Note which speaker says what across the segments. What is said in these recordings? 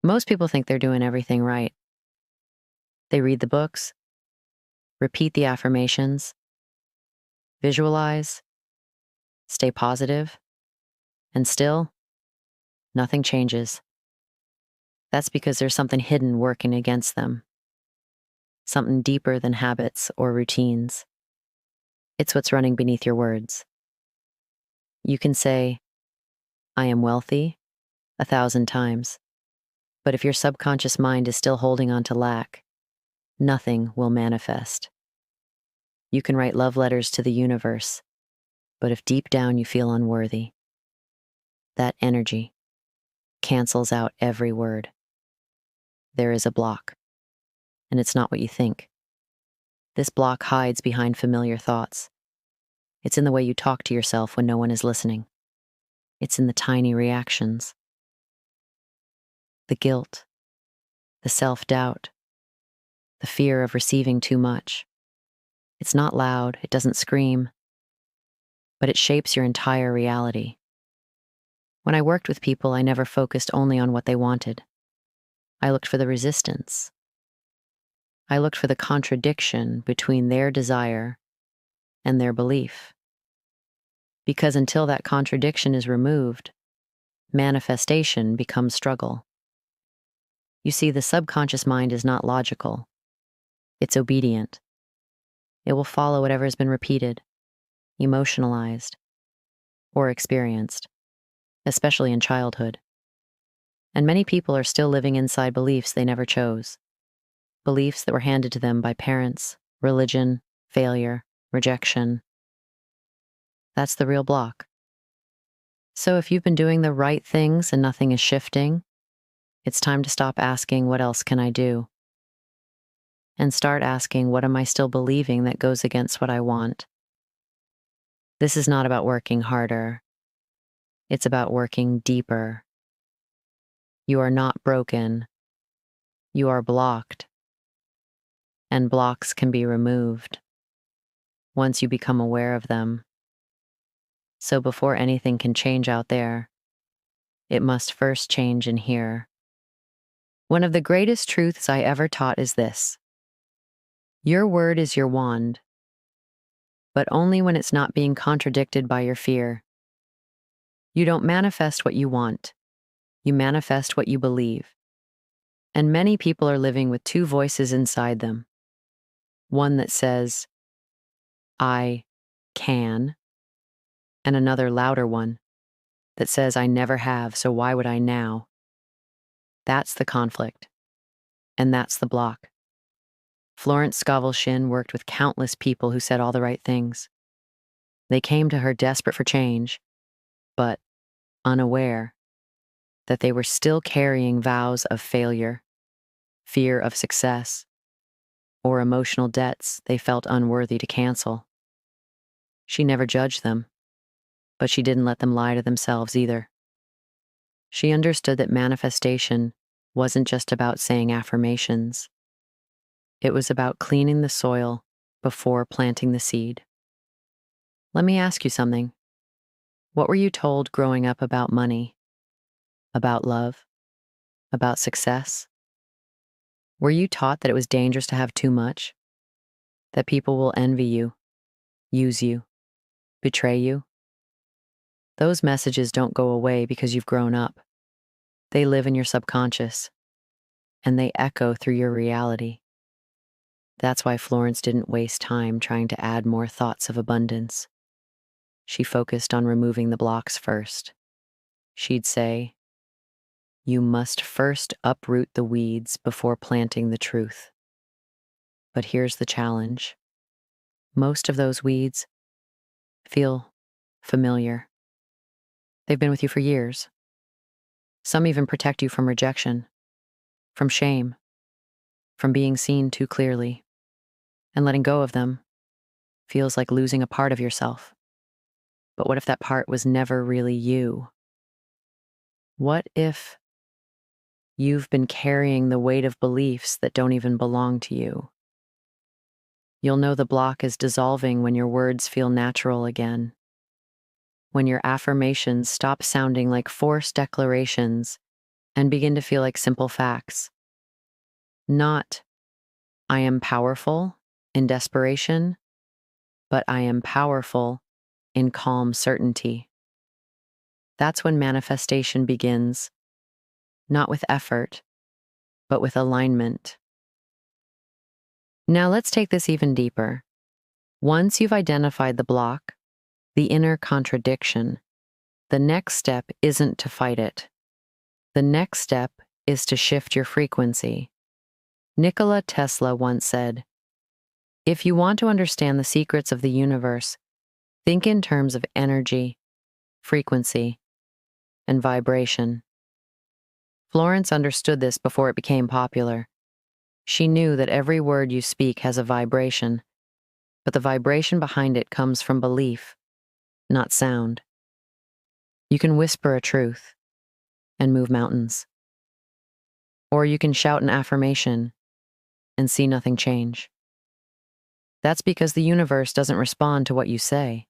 Speaker 1: Most people think they're doing everything right. They read the books, repeat the affirmations, visualize, stay positive, and still, nothing changes. That's because there's something hidden working against them, something deeper than habits or routines. It's what's running beneath your words. You can say, I am wealthy, 1,000 times, but if your subconscious mind is still holding on to lack, nothing will manifest. You can write love letters to the universe, but if deep down you feel unworthy, that energy cancels out every word. There is a block, and it's not what you think. This block hides behind familiar thoughts. It's in the way you talk to yourself when no one is listening. It's in the tiny reactions. The guilt, the self-doubt, the fear of receiving too much. It's not loud, it doesn't scream, but it shapes your entire reality. When I worked with people, I never focused only on what they wanted. I looked for the resistance. I looked for the contradiction between their desire and their belief. Because until that contradiction is removed, manifestation becomes struggle. You see, the subconscious mind is not logical. It's obedient. It will follow whatever has been repeated, emotionalized, or experienced, especially in childhood. And many people are still living inside beliefs they never chose. Beliefs that were handed to them by parents, religion, failure, rejection. That's the real block. So if you've been doing the right things and nothing is shifting, it's time to stop asking, what else can I do? And start asking, what am I still believing that goes against what I want? This is not about working harder. It's about working deeper. You are not broken. You are blocked. And blocks can be removed once you become aware of them. So before anything can change out there, it must first change in here. One of the greatest truths I ever taught is this: your word is your wand, but only when it's not being contradicted by your fear. You don't manifest what you want. You manifest what you believe. And many people are living with two voices inside them. One that says, I can, and another louder one that says, I never have, so why would I now? That's the conflict, and that's the block. Florence Scovel Shinn worked with countless people who said all the right things. They came to her desperate for change, but unaware that they were still carrying vows of failure, fear of success, or emotional debts they felt unworthy to cancel. She never judged them, but she didn't let them lie to themselves either. She understood that manifestation wasn't just about saying affirmations. It was about cleaning the soil before planting the seed. Let me ask you something. What were you told growing up about money? About love? About success? Were you taught that it was dangerous to have too much? That people will envy you, use you, betray you? Those messages don't go away because you've grown up. They live in your subconscious, and they echo through your reality. That's why Florence didn't waste time trying to add more thoughts of abundance. She focused on removing the blocks first. She'd say, you must first uproot the weeds before planting the truth. But here's the challenge. Most of those weeds feel familiar. They've been with you for years. Some even protect you from rejection, from shame, from being seen too clearly. And letting go of them feels like losing a part of yourself. But what if that part was never really you? What if you've been carrying the weight of beliefs that don't even belong to you? You'll know the block is dissolving when your words feel natural again. When your affirmations stop sounding like forced declarations and begin to feel like simple facts. Not, I am powerful in desperation, but I am powerful in calm certainty. That's when manifestation begins, not with effort, but with alignment. Now let's take this even deeper. Once you've identified the block, the inner contradiction, the next step isn't to fight it. The next step is to shift your frequency. Nikola Tesla once said, "If you want to understand the secrets of the universe, think in terms of energy, frequency, and vibration." Florence understood this before it became popular. She knew that every word you speak has a vibration, but the vibration behind it comes from belief, not sound. You can whisper a truth and move mountains. Or you can shout an affirmation and see nothing change. That's because the universe doesn't respond to what you say.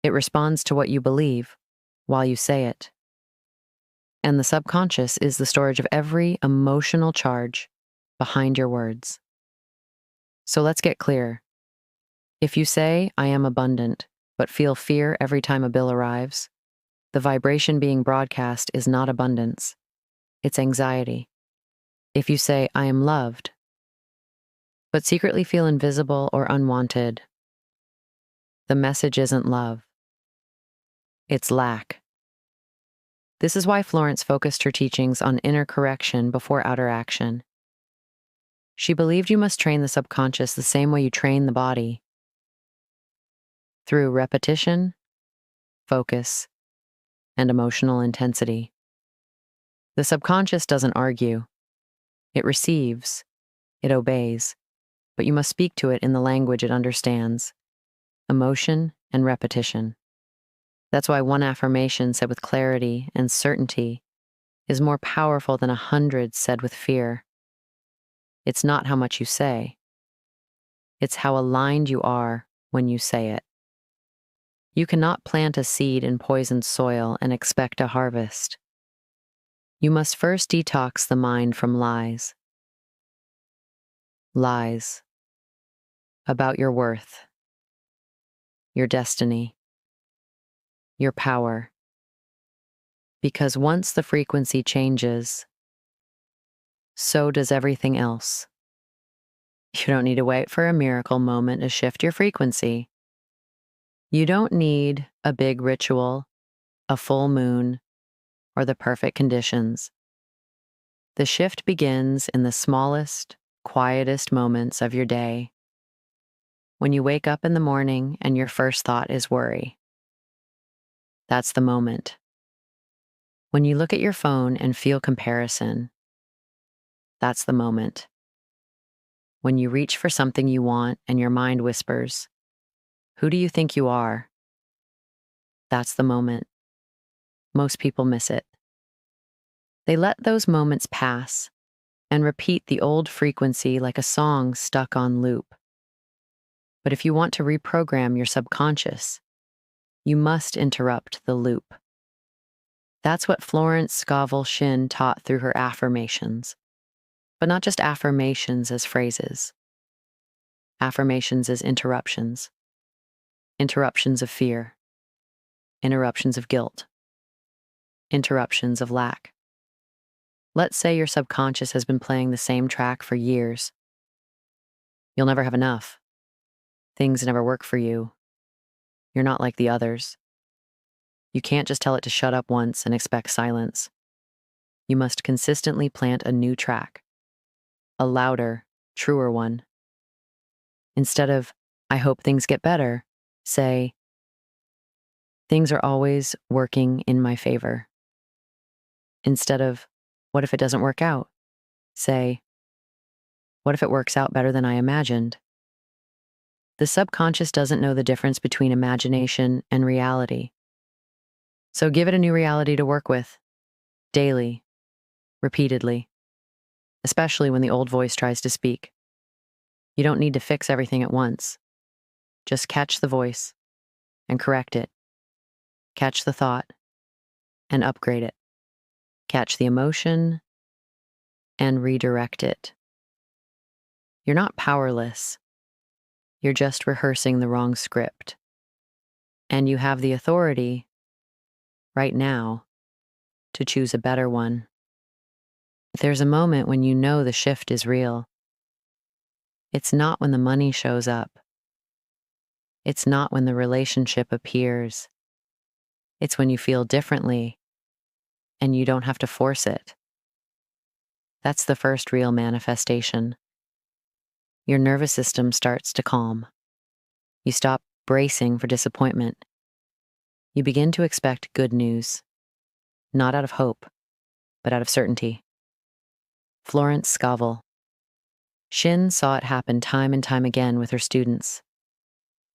Speaker 1: It responds to what you believe while you say it. And the subconscious is the storage of every emotional charge behind your words. So let's get clear. If you say, "I am abundant," but feel fear every time a bill arrives, the vibration being broadcast is not abundance, it's anxiety. If you say, "I am loved," but secretly feel invisible or unwanted, the message isn't love, it's lack. This is why Florence focused her teachings on inner correction before outer action. She believed you must train the subconscious the same way you train the body, through repetition, focus, and emotional intensity. The subconscious doesn't argue. It receives, it obeys, but you must speak to it in the language it understands: emotion and repetition. That's why one affirmation said with clarity and certainty is more powerful than 100 said with fear. It's not how much you say. It's how aligned you are when you say it. You cannot plant a seed in poisoned soil and expect a harvest. You must first detox the mind from lies. Lies about your worth, your destiny, your power. Because once the frequency changes, so does everything else. You don't need to wait for a miracle moment to shift your frequency. You don't need a big ritual, a full moon, or the perfect conditions. The shift begins in the smallest, quietest moments of your day. When you wake up in the morning and your first thought is worry. That's the moment. When you look at your phone and feel comparison. That's the moment. When you reach for something you want and your mind whispers, "Who do you think you are?" That's the moment. Most people miss it. They let those moments pass and repeat the old frequency like a song stuck on loop. But if you want to reprogram your subconscious, you must interrupt the loop. That's what Florence Scovel Shinn taught through her affirmations. But not just affirmations as phrases. Affirmations as interruptions. Interruptions of fear. Interruptions of guilt. Interruptions of lack. Let's say your subconscious has been playing the same track for years. You'll never have enough. Things never work for you. You're not like the others. You can't just tell it to shut up once and expect silence. You must consistently plant a new track, a louder, truer one. Instead of, "I hope things get better," say, "Things are always working in my favor." Instead of, "What if it doesn't work out?" say, "What if it works out better than I imagined?" The subconscious doesn't know the difference between imagination and reality. So give it a new reality to work with, daily, repeatedly, especially when the old voice tries to speak. You don't need to fix everything at once. Just catch the voice and correct it. Catch the thought and upgrade it. catch the emotion, and redirect it. You're not powerless. You're just rehearsing the wrong script. And you have the authority, right now, to choose a better one. There's a moment when you know the shift is real. It's not when the money shows up. It's not when the relationship appears. It's when you feel differently and you don't have to force it. That's the first real manifestation. Your nervous system starts to calm. You stop bracing for disappointment. You begin to expect good news, not out of hope, but out of certainty. Florence Scovel Shinn saw it happen time and time again with her students.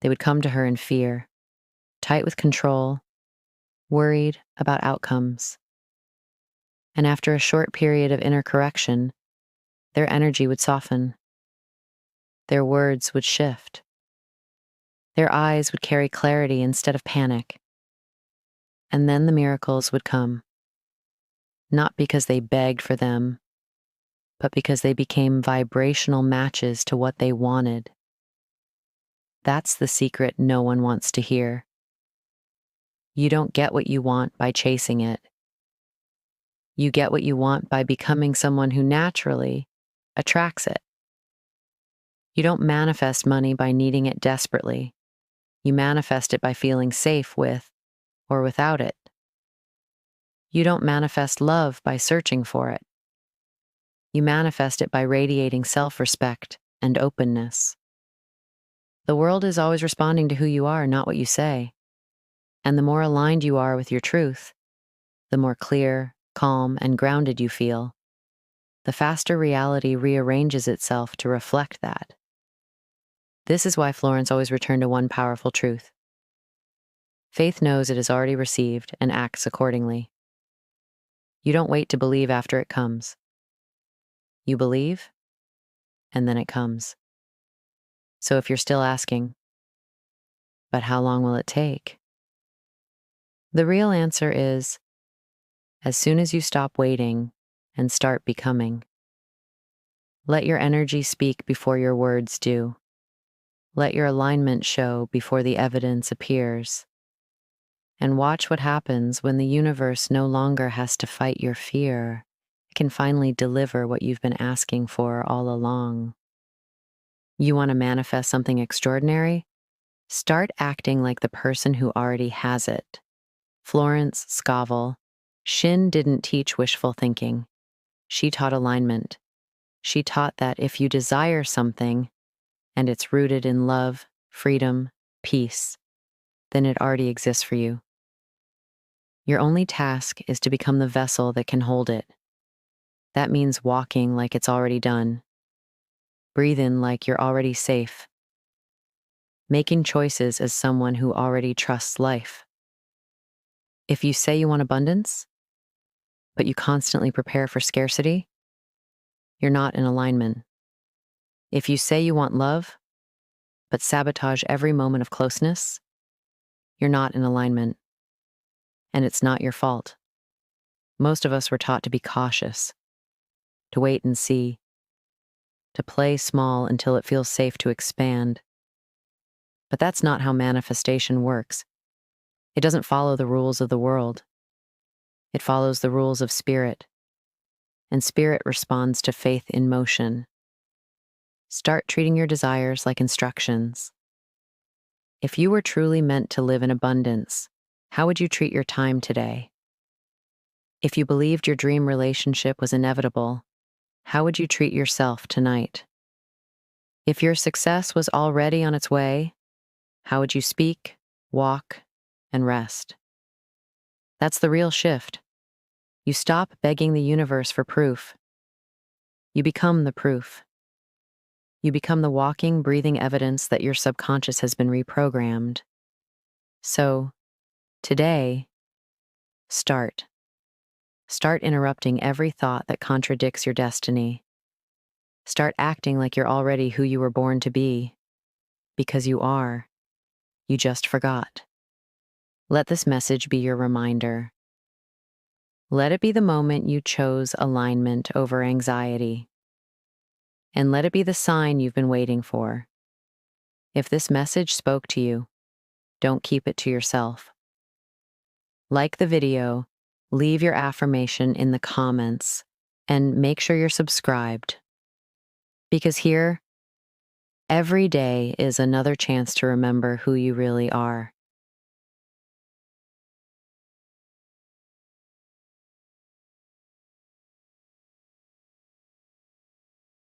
Speaker 1: They would come to her in fear, tight with control, worried about outcomes. And after a short period of inner correction, their energy would soften. Their words would shift. Their eyes would carry clarity instead of panic. And then the miracles would come. Not because they begged for them, but because they became vibrational matches to what they wanted. That's the secret no one wants to hear. You don't get what you want by chasing it. You get what you want by becoming someone who naturally attracts it. You don't manifest money by needing it desperately. You manifest it by feeling safe with or without it. You don't manifest love by searching for it. You manifest it by radiating self-respect and openness. The world is always responding to who you are, not what you say. And the more aligned you are with your truth, the more clear, calm, and grounded you feel, the faster reality rearranges itself to reflect that. This is why Florence always returned to one powerful truth. Faith knows it is already received and acts accordingly. You don't wait to believe after it comes. You believe, and then it comes. So if you're still asking, but how long will it take? The real answer is, as soon as you stop waiting and start becoming. Let your energy speak before your words do. Let your alignment show before the evidence appears. And watch what happens when the universe no longer has to fight your fear. It can finally deliver what you've been asking for all along. You want to manifest something extraordinary? Start acting like the person who already has it. Florence Scovel Shinn didn't teach wishful thinking. She taught alignment. She taught that if you desire something, and it's rooted in love, freedom, peace, then it already exists for you. Your only task is to become the vessel that can hold it. That means walking like it's already done. Breathe in like you're already safe. Making choices as someone who already trusts life. If you say you want abundance, but you constantly prepare for scarcity, you're not in alignment. If you say you want love, but sabotage every moment of closeness, you're not in alignment. And it's not your fault. Most of us were taught to be cautious, to wait and see, to play small until it feels safe to expand. But that's not how manifestation works. It doesn't follow the rules of the world. It follows the rules of spirit. And spirit responds to faith in motion. Start treating your desires like instructions. If you were truly meant to live in abundance, how would you treat your time today? If you believed your dream relationship was inevitable, how would you treat yourself tonight? If your success was already on its way, how would you speak, walk, and rest? That's the real shift. You stop begging the universe for proof. You become the proof. You become the walking, breathing evidence that your subconscious has been reprogrammed. So, today, start. Start interrupting every thought that contradicts your destiny. Start acting like you're already who you were born to be. Because you are. You just forgot. Let this message be your reminder. Let it be the moment you chose alignment over anxiety. And let it be the sign you've been waiting for. If this message spoke to you, don't keep it to yourself. Like the video, leave your affirmation in the comments, and make sure you're subscribed. Because here, every day is another chance to remember who you really are.